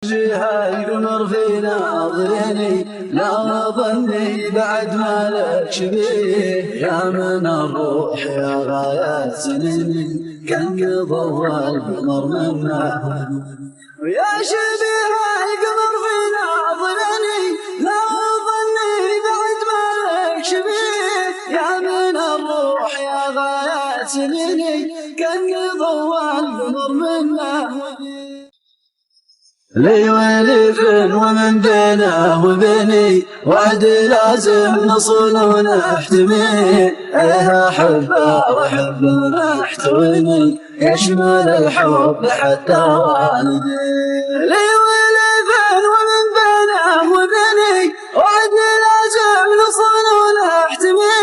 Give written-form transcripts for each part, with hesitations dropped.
جهاي قمر في ناظريني لا ظني بعد ما لك شبيه يا من الروح يا غاية سنيني كان ضوى القمر منا ويا شبيه القمر في ناظريني لا ظني بعد ما لك شبيه يا من الروح يا غاية سنيني كان ضوى القمر منا لي ولف ومن بينه وبيني وعد لازم نصون ونحتمي ايه احبه واحبه محتويني يشمل الحب حتى والدي لي ولف ومن بينه وبيني وعد لازم نصون ونحتمي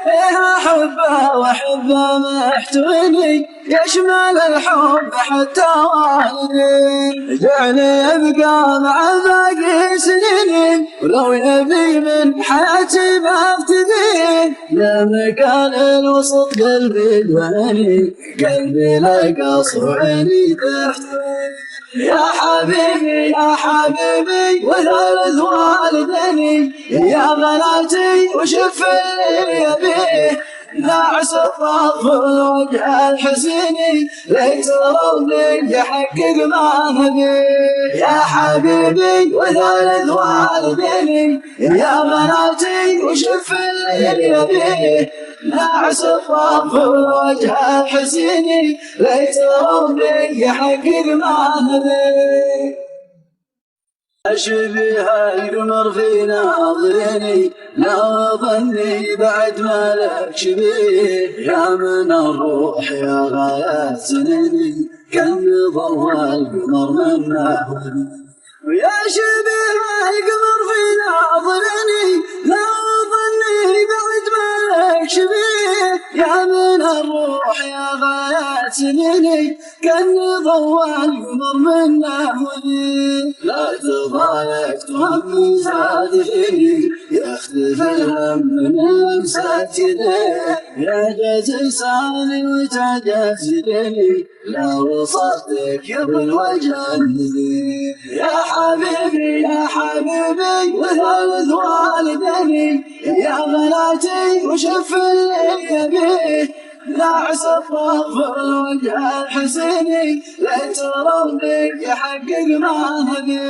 ايه احبه واحبه محتويني يشمل الحب حتى والدي جعلي ابقى مع باقي سنيني ولو يبي من حياتي ما ابتدي يا مكان الوسط قلبي دواني قلبي لك صوعيني تحت يا حبيبي يا حبيبي وثالث والديني يا بناتي وشوف اللي يبيه ناعس الظفر وجه الحسيني ليت ربي يحقق ما نبي يا حبيبي وثالث والديني يا بناتي وشوف اللي يبيه ناعس الظفر وجه الحسيني ليت ربي يحقق ما نبي أشبه القمر في ناظريني لا ظني بعد ما لك شبيه يا من الروح يا غاية سنيني كان ضوى القمر منا ويا شبيه القمر في ناظريني لا ظني بعد ما لك شبيه يا من الروح يا غاية سنيني كان ضوى القمر منا لا تضايق تهم زاد فيني يختفي الهم من لمسات يديه يا جاز لساني وتعجز يديني لا وصلتك يا ابن الوجه النذير يا حبيبي يا حبيبي وثالث والديني يا بناتي وشوف اللي يبيه ناعس الظفر وجه الحسيني ليت ربي يحقق ما نبي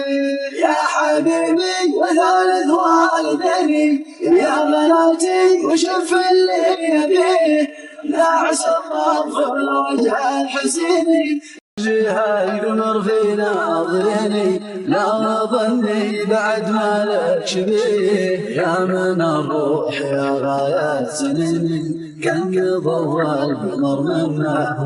يا حبيبي وثالث والديني يا بناتي وشوف اللي يبيه ناعس الظفر وجه الحسيني جهاي قمر في ناظريني لا ظني بعد ما لك شبيه يا من الروح يا غاية سنيني كان ضوى القمر منا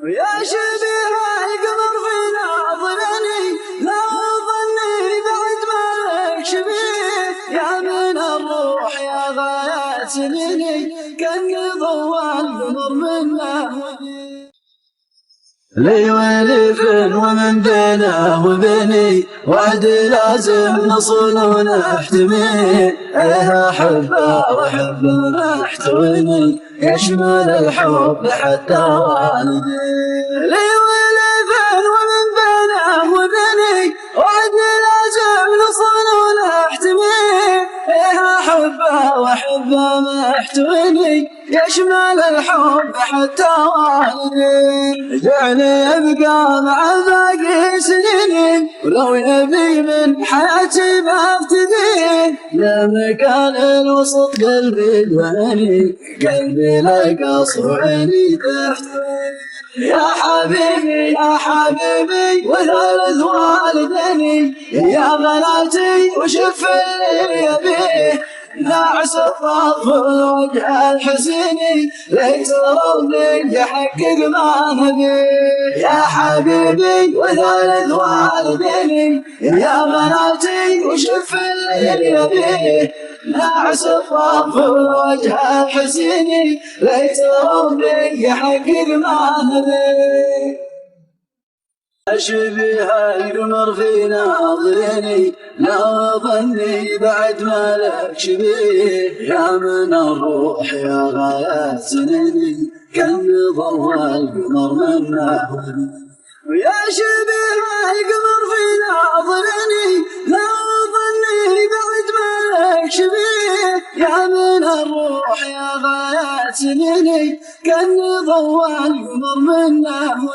ويا شبيه القمر في ناظريني لا ظني بعد ما لك شبيه يا من الروح يا غاية سنيني كان ضوى القمر منا لي ولف ومن بينه وبيني وعد لازم نصون ونحتمي ايه احبه واحبه محتويني يشمل الحب حتى والدي لي ولف ومن بينه وبيني وعد لازم نصون ونحتمي ايه احبه واحبه محتويني يشمل الحب حتى والدي جعلي ابقى مع باقي سنيني ولو يبي من حياتي ما ابتدي يا مكان الوسط قلبي دواني قلبي لك صوعيني تحت يا حبيبي يا حبيبي وثالث والديني يا بناتي وشوف اللي يبيه ناعس الظفر وجه الحسيني ليت ربي يحقق ما نبي يا حبيبي وثالث والديني يا بناتي وشوف اللي يبيه ناعس الظفر وجه الحسيني ليت ربي يحقق ما نبي أشبه القمر في ناظريني لا ظني بعد ما لك شبيه يا من الروح يا غاية سنيني كان ضوى القمر منا ويا شبيه القمر في يا من الروح يا غاية سنيني كان ضوى القمر منه